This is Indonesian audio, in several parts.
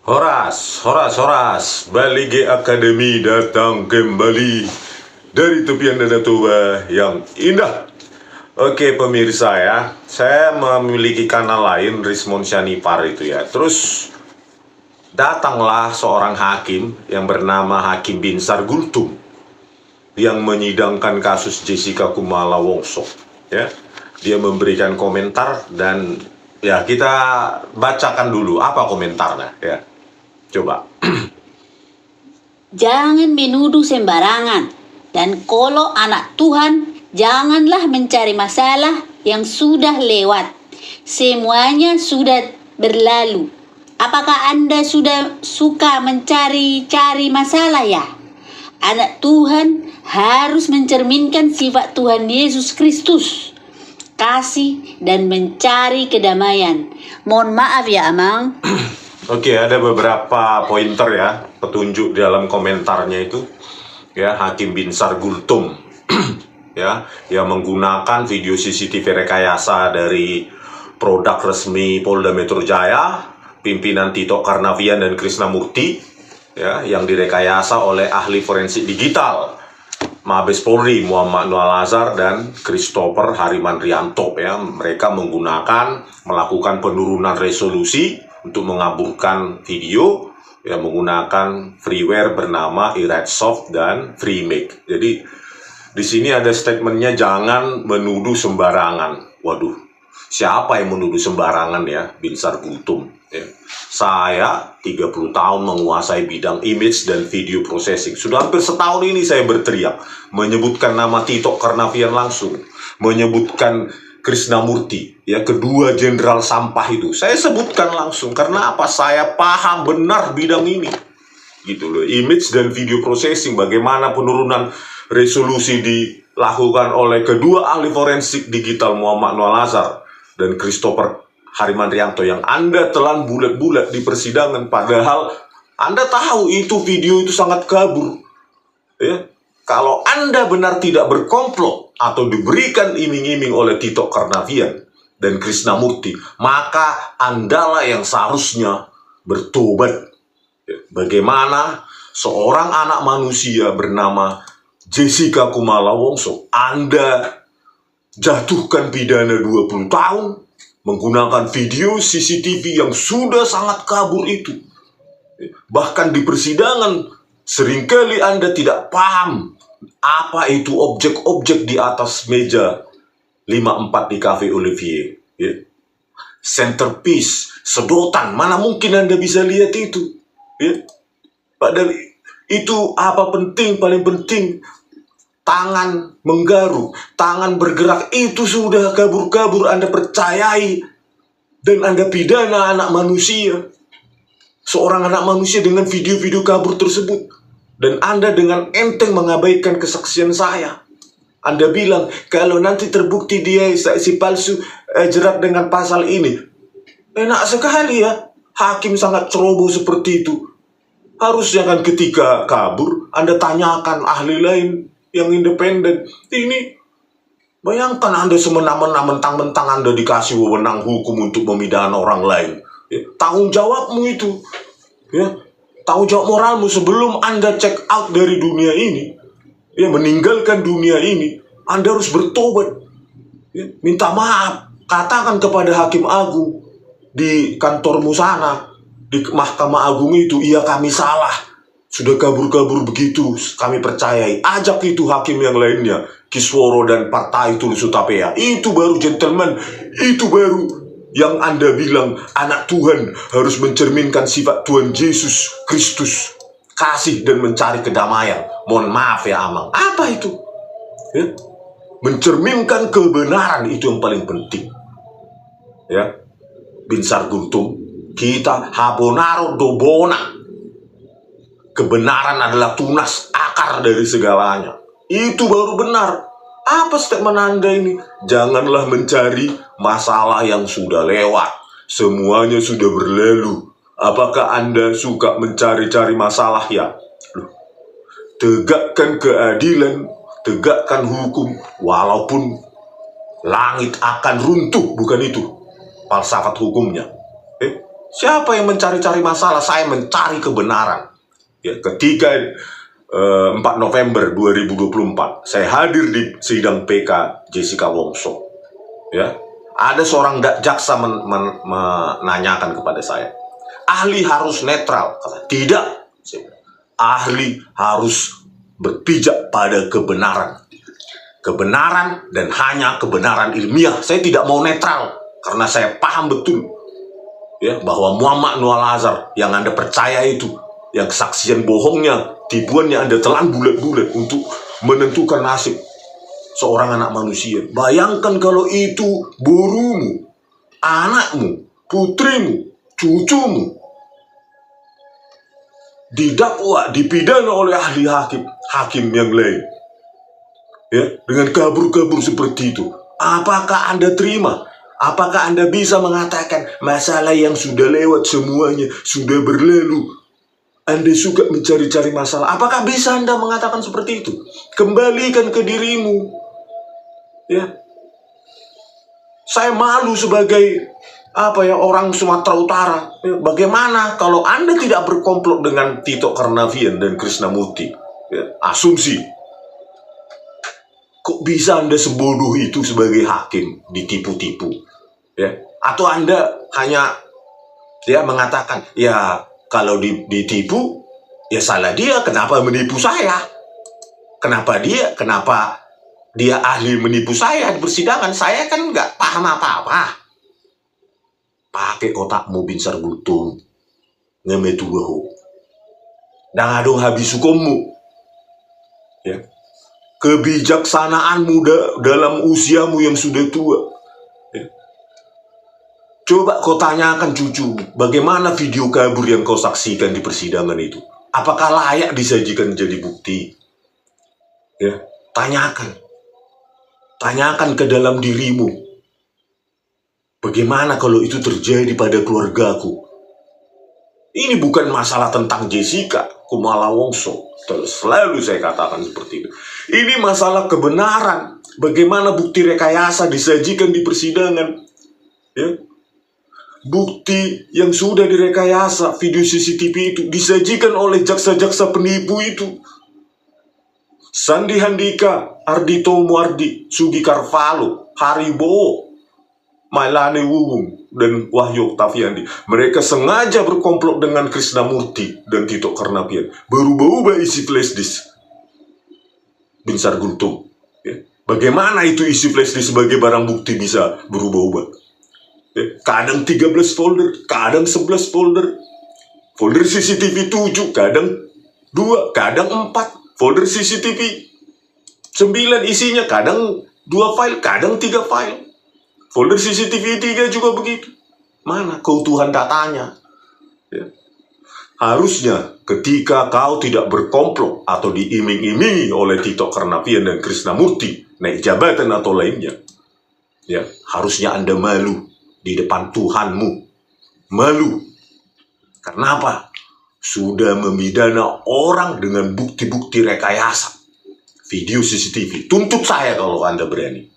Horas, Horas, Horas, Bali G Academy datang kembali dari tepian Danau Toba yang indah. Oke pemirsa ya, saya memiliki kanal lain, Rismon Syanipar itu ya. Terus datanglah seorang hakim yang bernama Hakim Binsar Gultum yang menyidangkan kasus Jessica Kumala Wongso ya. Dia memberikan komentar dan ya kita bacakan dulu apa komentarnya ya. Coba. Jangan menuduh sembarangan. Dan kalau anak Tuhan, janganlah mencari masalah yang sudah lewat. Semuanya sudah berlalu. Apakah Anda sudah suka mencari-cari masalah ya? Anak Tuhan harus mencerminkan sifat Tuhan Yesus Kristus. Kasih dan mencari kedamaian. Mohon maaf ya, Amang. Oke, ada beberapa pointer ya, petunjuk dalam komentarnya itu ya. Hakim Binsar Gultum ya, yang menggunakan video CCTV rekayasa dari produk resmi Polda Metro Jaya, pimpinan Tito Karnavian dan Krisnamurti ya, yang direkayasa oleh ahli forensik digital Mabes Polri Muhammad Nur Al-Azhar dan Christopher Harimanrianto ya. Mereka melakukan penurunan resolusi untuk mengaburkan video yang menggunakan freeware bernama iRedsoft dan FreeMake. Jadi di sini ada statementnya, jangan menuduh sembarangan. Waduh, siapa yang menuduh sembarangan ya? Binsar Gultum ya. Saya 30 tahun menguasai bidang image dan video processing. Sudah hampir setahun ini saya berteriak menyebutkan nama Tito Karnavian langsung, menyebutkan Krisnamurti ya, kedua jenderal sampah itu saya sebutkan langsung. Karena apa? Saya paham benar bidang ini gitu loh, image dan video processing. Bagaimana penurunan resolusi dilakukan oleh kedua ahli forensik digital Muhammad Nur Al-Azhar dan Christopher Harimanrianto yang Anda telan bulat-bulat di persidangan, padahal Anda tahu itu video itu sangat kabur ya. Kalau Anda benar tidak berkomplot atau diberikan iming-iming oleh Tito Karnavian dan Krisnamurti, maka Andalah yang seharusnya bertobat. Bagaimana seorang anak manusia bernama Jessica Kumala Wongso Anda jatuhkan pidana 20 tahun menggunakan video CCTV yang sudah sangat kabur itu. Bahkan di persidangan seringkali Anda tidak paham apa itu objek-objek di atas meja 54 di Cafe Olivier ya. Centerpiece, sedotan, mana mungkin Anda bisa lihat itu ya. Padahal itu apa penting, paling penting tangan menggaruk, tangan bergerak, itu sudah kabur-kabur Anda percayai dan Anda pidana anak manusia, seorang anak manusia dengan video-video kabur tersebut. Dan Anda dengan enteng mengabaikan kesaksian saya. Anda bilang kalau nanti terbukti dia saksi palsu jerat dengan pasal ini. Enak sekali ya, hakim sangat ceroboh seperti itu. Harusnya kan ketika kabur Anda tanyakan ahli lain yang independen. Ini bayangkan Anda semena-mena mentang-mentang Anda dikasih wewenang hukum untuk memidana orang lain ya, tanggung jawabmu itu ya, tanggung jawab moralmu sebelum Anda check out dari dunia ini ya, meninggalkan dunia ini, Anda harus bertobat ya, minta maaf, katakan kepada hakim agung di kantormu sana, di Mahkamah Agung itu, iya kami salah, sudah kabur-kabur begitu, kami percayai. Ajak itu hakim yang lainnya, Kisworo dan Partai Tulus Utapea. Itu baru gentleman, itu baru yang Anda bilang anak Tuhan harus mencerminkan sifat Tuhan Yesus Kristus, kasih dan mencari kedamaian. Mohon maaf ya Amang, apa itu ya? Mencerminkan kebenaran itu yang paling penting ya. Binsar Gultum, kita habonaro dobona. Kebenaran adalah tunas akar dari segalanya. Itu baru benar. Apa statement Anda ini? Janganlah mencari masalah yang sudah lewat. Semuanya sudah berlalu. Apakah Anda suka mencari-cari masalah ya? Tegakkan keadilan, tegakkan hukum, walaupun langit akan runtuh. Bukan itu falsafat hukumnya. Siapa yang mencari-cari masalah? Saya mencari kebenaran. Ya, ketika 4 November 2024 saya hadir di sidang PK Jessica Wongso, ya, ada seorang jaksa menanyakan kepada saya, ahli harus netral. Kata, tidak. Ahli harus berpijak pada kebenaran. Kebenaran dan hanya kebenaran ilmiah. Saya tidak mau netral karena saya paham betul, ya, bahwa Muhammad Noah Lazar yang Anda percaya itu, yang kesaksian bohongnya, tipuannya Anda telan bulat-bulat untuk menentukan nasib seorang anak manusia. Bayangkan kalau itu burumu, anakmu, putrimu, cucumu didakwa, dipidana oleh ahli hakim yang lain, ya, dengan kabur-kabur seperti itu. Apakah Anda terima? Apakah Anda bisa mengatakan masalah yang sudah lewat semuanya, sudah berlalu, Anda suka mencari-cari masalah? Apakah bisa Anda mengatakan seperti itu? Kembalikan ke dirimu, ya. Saya malu sebagai orang Sumatera Utara. Bagaimana kalau Anda tidak berkomplot dengan Tito Karnavian dan Krishnamurti? Ya, asumsi. Kok bisa Anda sebodoh itu sebagai hakim ditipu-tipu? Ya, atau Anda hanya mengatakan, ya kalau ditipu, ya salah dia, kenapa menipu saya? Kenapa dia ahli menipu saya di persidangan? Saya kan nggak paham apa-apa. Pakai otakmu Binsar Gultom, ngemetu gaho. Dan adong habis hukummu. Ya. Kebijaksanaanmu dalam usiamu yang sudah tua. Ya. Coba kau tanyakan cucumu, bagaimana video kabur yang kau saksikan di persidangan itu? Apakah layak disajikan jadi bukti? Ya. Tanyakan ke dalam dirimu. Bagaimana kalau itu terjadi pada keluargaku? Ini bukan masalah tentang Jessica Kumala Wongso. Selalu saya katakan seperti itu. Ini masalah kebenaran. Bagaimana bukti rekayasa disajikan di persidangan? Ya. Bukti yang sudah direkayasa, video CCTV itu disajikan oleh jaksa-jaksa penipu itu. Sandi Handika, Ardhito Muardi, Sugi Carvalho, Haribowo, Mailani Wuwung, dan Wahyu Oktaviandi. Mereka sengaja berkomplot dengan Krishnamurti dan Tito Karnavian. Berubah-ubah isi flash disk Binsar Gultom. Ya. Bagaimana itu isi flash disk sebagai barang bukti bisa berubah-ubah? Ya. Kadang 13 folder, kadang 11 folder. Folder CCTV 7, kadang 2, kadang 4. Folder CCTV 9 isinya, kadang 2 file, kadang 3 file. Folder CCTV 3 juga begitu. Mana keutuhan datanya? Ya. Harusnya ketika kau tidak berkomplot atau diiming-imingi oleh Tito Karnavian dan Krishnamurti naik jabatan atau lainnya, ya, harusnya Anda malu di depan Tuhanmu. Malu. Kenapa? Sudah memidana orang dengan bukti-bukti rekayasa video CCTV. Tuntut saya kalau Anda berani.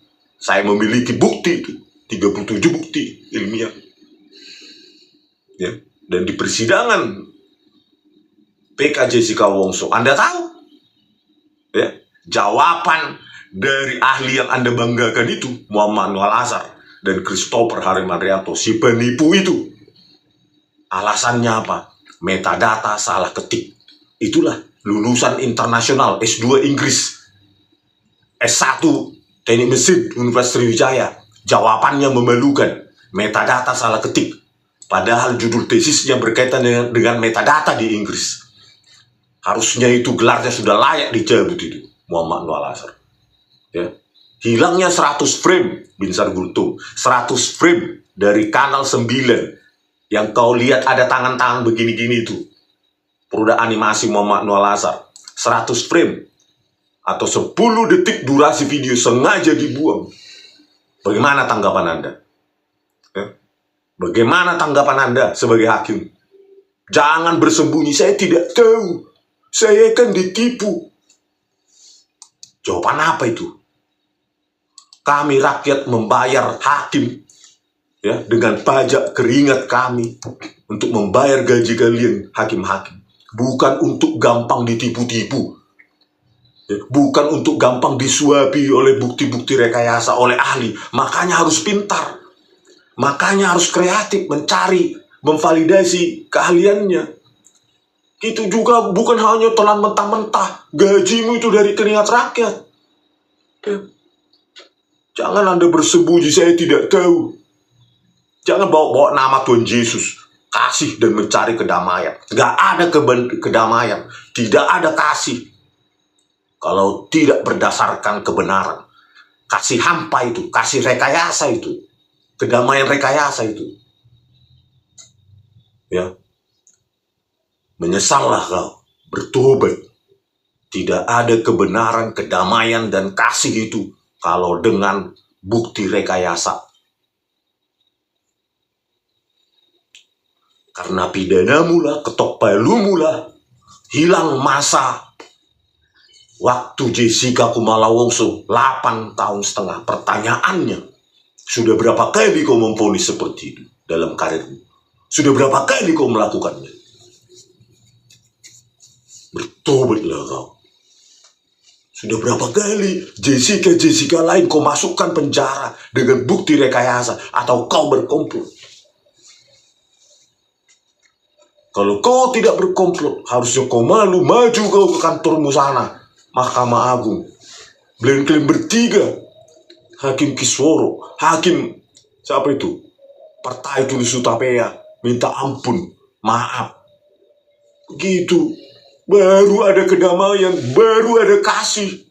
Saya memiliki bukti itu, 37 bukti ilmiah. Ya, dan di persidangan PK Jessica Wongso, Anda tahu? Ya, jawaban dari ahli yang Anda banggakan itu, Muhammad Noah Lazar dan Christopher Harimandrianto, si penipu itu. Alasannya apa? Metadata salah ketik. Itulah lulusan internasional S2 Inggris, S1 Teknik Mesin Universitas Sriwijaya. Jawabannya memalukan. Metadata salah ketik. Padahal judul tesisnya berkaitan dengan metadata di Inggris. Harusnya itu gelarnya sudah layak dicabut itu, Muhammad Noah Lazar. Ya. Hilangnya 100 frame Binsar Gultom. 100 frame dari kanal 9. Yang kau lihat ada tangan-tangan begini-gini itu. Produk animasi Muhammad Noah Lazar. 100 frame. Atau 10 detik durasi video sengaja dibuang. Bagaimana tanggapan Anda? Ya? Bagaimana tanggapan Anda sebagai hakim? Jangan bersembunyi, saya tidak tahu. Saya kan ditipu. Jawaban apa itu? Kami rakyat membayar hakim, ya, dengan pajak keringat kami. untuk membayar gaji kalian hakim-hakim. Bukan untuk gampang ditipu-tipu. Ya, bukan untuk gampang disuapi oleh bukti-bukti rekayasa oleh ahli. Makanya harus pintar. Makanya harus kreatif mencari, memvalidasi keahliannya. Itu juga bukan hanya telan mentah-mentah. Gajimu itu dari keringat rakyat. Ya. Jangan Anda bersembunyi, saya tidak tahu. Jangan bawa-bawa nama Tuhan Yesus. Kasih dan mencari kedamaian. Gak ada kedamaian. Tidak ada kasih. Kalau tidak berdasarkan kebenaran. Kasih hampa itu. Kasih rekayasa itu. Kedamaian rekayasa itu. Ya. Menyesallah kau. Bertobat. Tidak ada kebenaran, kedamaian, dan kasih itu. Kalau dengan bukti rekayasa. Karena pidanamu lah, ketok palumu lah, hilang masa waktu Jessica Kumala Wongso 8,5 tahun. Pertanyaannya, sudah berapa kali kau memvonis seperti itu dalam karirmu? Sudah berapa kali kau melakukannya? Bertobatlah kau. Sudah berapa kali Jessica lain kau masukkan penjara dengan bukti rekayasa atau kau berkomplot? Kalau kau tidak berkomplot, harusnya kau malu, maju kau ke kantormu sana, Mahkamah Agung. Kalian bertiga, Hakim Kisworo, Hakim, siapa itu? Partai Tulis Utapea, minta ampun, maaf. Begitu, baru ada kedamaian, baru ada kasih.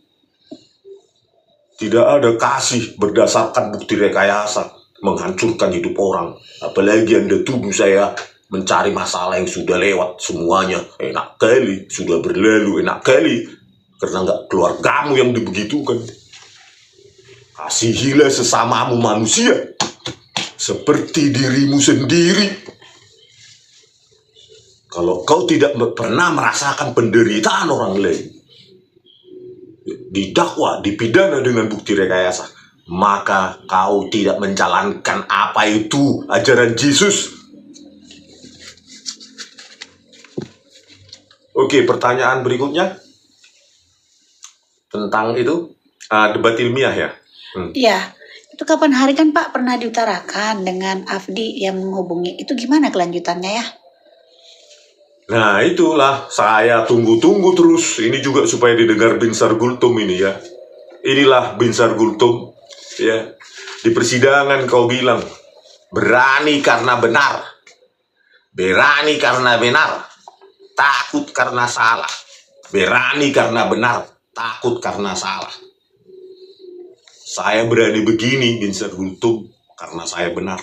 Tidak ada kasih berdasarkan bukti rekayasa, menghancurkan hidup orang. Apalagi Anda tuduh saya mencari masalah yang sudah lewat semuanya. Enak kali, sudah berlalu, enak kali. Karena nggak keluargamu yang dibegitukan. Kasihilah sesamamu manusia. Seperti dirimu sendiri. Kalau kau tidak pernah merasakan penderitaan orang lain. Didakwa, dipidana dengan bukti rekayasa. Maka kau tidak menjalankan apa itu ajaran Yesus. Oke, pertanyaan berikutnya tentang itu debat ilmiah ya. Iya, itu kapan hari kan Pak pernah diutarakan dengan Afdi yang menghubungi. Itu gimana kelanjutannya ya? Nah, itulah saya tunggu-tunggu terus. Ini juga supaya didengar Binsar Gultom ini ya. Inilah Binsar Gultom ya. Di persidangan kau bilang berani karena benar. Berani karena benar. Takut karena salah. Berani karena benar. Takut karena salah. Saya berani begini, Binsar Gultom, karena saya benar.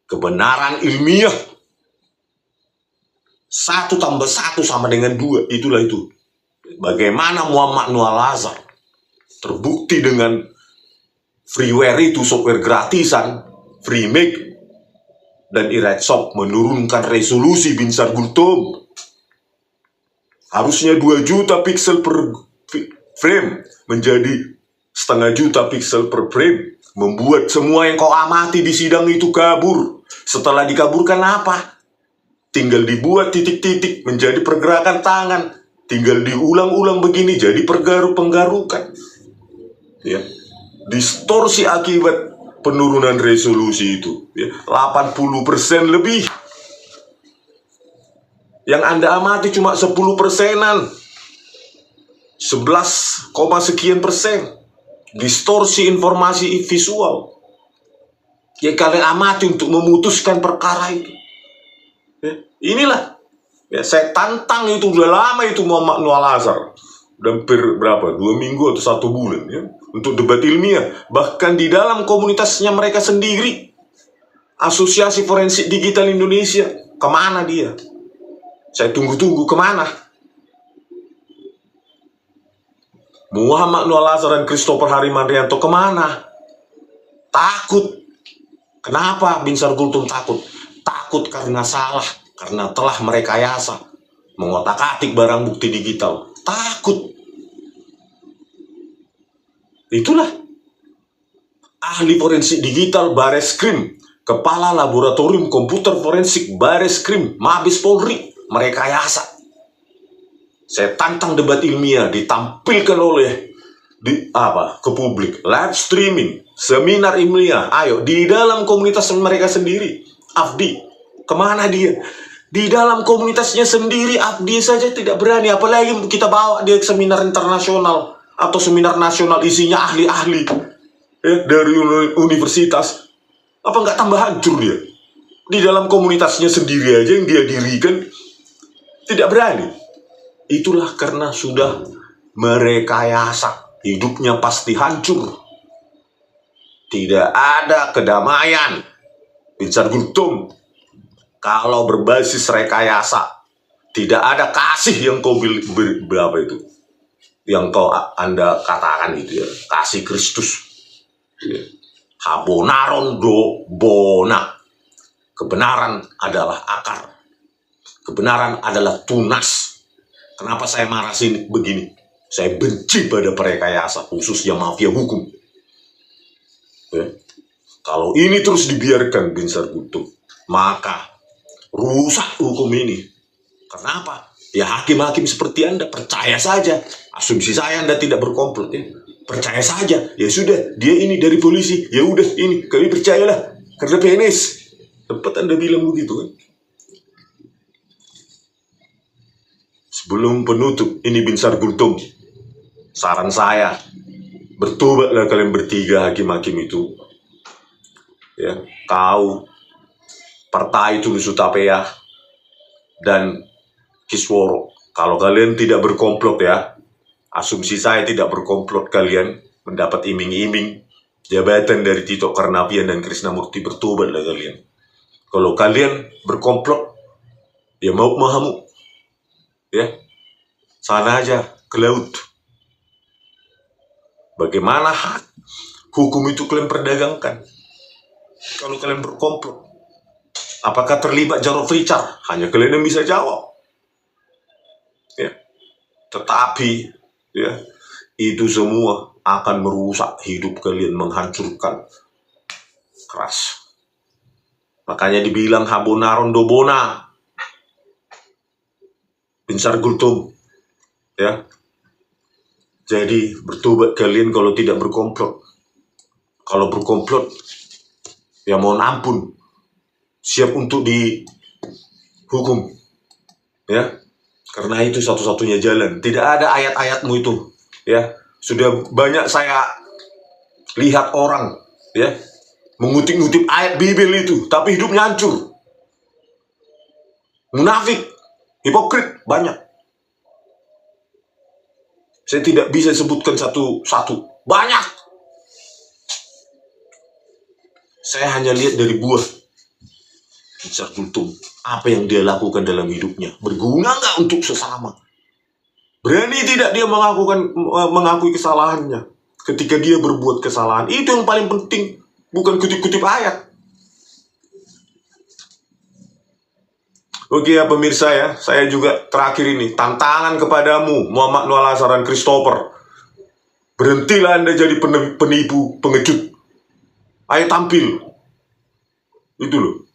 Kebenaran ilmiah. 1 tambah 1 sama dengan 2. Itulah itu. Bagaimana Muhammad Nur Al-Azhar terbukti dengan freeware itu, software gratisan, free make, dan Iretsop menurunkan resolusi Binsar Gultom. Harusnya 2 juta piksel per frame menjadi 0,5 juta piksel per frame. Membuat semua yang kau amati di sidang itu kabur. Setelah dikaburkan apa? Tinggal dibuat titik-titik menjadi pergerakan tangan. Tinggal diulang-ulang begini jadi penggarukan. Ya. Distorsi akibat penurunan resolusi itu ya, 80% lebih. Yang Anda amati cuma 10%-an. 11, sekian persen. Distorsi informasi visual. Ya kalian amati untuk memutuskan perkara itu. Ya, inilah. Ya, saya tantang itu udah lama itu Muhammad Nur Al-Azhar. Udah hampir berapa? 2 minggu atau 1 bulan ya. Untuk debat ilmiah. Bahkan di dalam komunitasnya mereka sendiri. Asosiasi Forensik Digital Indonesia. Kemana dia? Saya tunggu-tunggu kemana? Muhammad Nur Al-Azhar dan Christopher Harimanrianto kemana? Takut. Kenapa Binsar Gultom takut? Takut karena salah. Karena telah merekayasa. Mengotak-atik barang bukti digital. Takut. Itulah. Ahli forensik digital Bareskrim Kepala Laboratorium Komputer Forensik Bareskrim Mabes Polri merekayasa. Saya tantang debat ilmiah ditampilkan oleh ke publik, live streaming, seminar ilmiah. Ayo, di dalam komunitas mereka sendiri, Afdi, kemana dia? Di dalam komunitasnya sendiri, Afdi saja tidak berani, apalagi kita bawa dia ke seminar internasional atau seminar nasional isinya ahli-ahli dari universitas. Apa nggak tambah hancur dia? Di dalam komunitasnya sendiri aja yang dia dirikan tidak berani. Itulah karena sudah merekayasa. Hidupnya pasti hancur. Tidak ada kedamaian. Binsar Gultom, kalau berbasis rekayasa, tidak ada kasih yang kau berapa itu, yang Anda katakan itu ya, kasih Kristus. Ya. Habonaron do bona. Kebenaran adalah akar. Kebenaran adalah tunas. Kenapa saya marah sini begini? Saya benci pada perekayasa, khususnya mafia hukum. Ya. Kalau ini terus dibiarkan, Binsar Gultom, maka rusak hukum ini. Kenapa? Ya hakim-hakim seperti Anda percaya saja. Asumsi saya Anda tidak berkomplot. Ya. Percaya saja. Ya sudah, dia ini dari polisi. Ya udah, ini kami percayalah karena PNS. Tempat Anda bilang begitu kan? Sebelum penutup, ini Binsar Gultom, saran saya, bertobatlah kalian bertiga hakim-hakim itu. Ya, kau, Partai Tulus Utapea, dan Kisworo. Kalau kalian tidak berkomplot ya, asumsi saya tidak berkomplot, kalian mendapat iming-iming jabatan dari Tito Karnavian dan Krisnamurti, bertobatlah kalian. Kalau kalian berkomplot, ya mau mahamu, ya sana aja ke laut. Bagaimana hukum itu kalian perdagangkan? Kalau kalian berkomplot, apakah terlibat Jarod Richard? Hanya kalian yang bisa jawab. Ya. Tetapi ya, itu semua akan merusak hidup kalian, menghancurkan. Keras. Makanya dibilang Habonaron do bona. Binsar Gultom, ya. Jadi bertobat kalian kalau tidak berkomplot. Kalau berkomplot, ya mohon ampun, siap untuk dihukum, ya. Karena itu satu-satunya jalan. Tidak ada ayat-ayatmu itu, ya. Sudah banyak saya lihat orang, ya, mengutip-ngutip ayat Bible itu, tapi hidupnya hancur. Munafik, hipokrit, banyak. Saya tidak bisa sebutkan satu-satu. Banyak. Saya hanya lihat dari buah Binsar Gultom. Apa yang dia lakukan dalam hidupnya? Berguna nggak untuk sesama? Berani tidak dia mengakui kesalahannya ketika dia berbuat kesalahan? Itu yang paling penting. Bukan kutip-kutip ayat. Oke ya pemirsa ya, saya juga terakhir ini tantangan kepadamu Muhammad Noel Asaran Christopher. Berhentilah Anda jadi penipu, pengecut. Ayo tampil. Itu loh.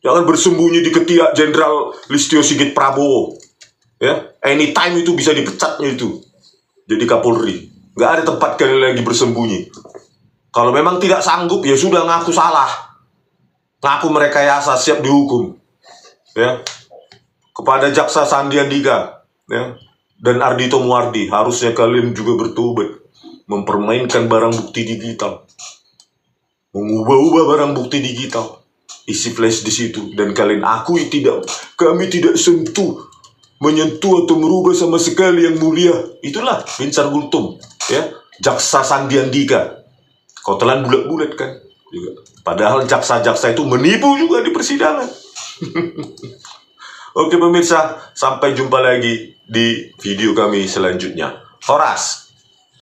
Jangan bersembunyi di ketiak Jenderal Listio Sigit Prabowo. Ya, anytime itu bisa dipecatnya itu. Jadi Kapolri. Gak ada tempat kalian lagi bersembunyi. Kalau memang tidak sanggup, ya sudah ngaku salah. Ngaku merekayasa, siap dihukum. Ya, kepada Jaksa Sandi Andika, ya, dan Ardhito Muardi, harusnya kalian juga bertobat, mempermainkan barang bukti digital, mengubah-ubah barang bukti digital, isi flash di situ, dan kalian akui kami tidak menyentuh atau merubah sama sekali yang mulia. Itulah Binsar Gultom, ya, Jaksa Sandi Andika. Kau telan bulat-bulat kan, juga. Padahal jaksa-jaksa itu menipu juga di persidangan. Oke pemirsa, sampai jumpa lagi di video kami selanjutnya. Horas.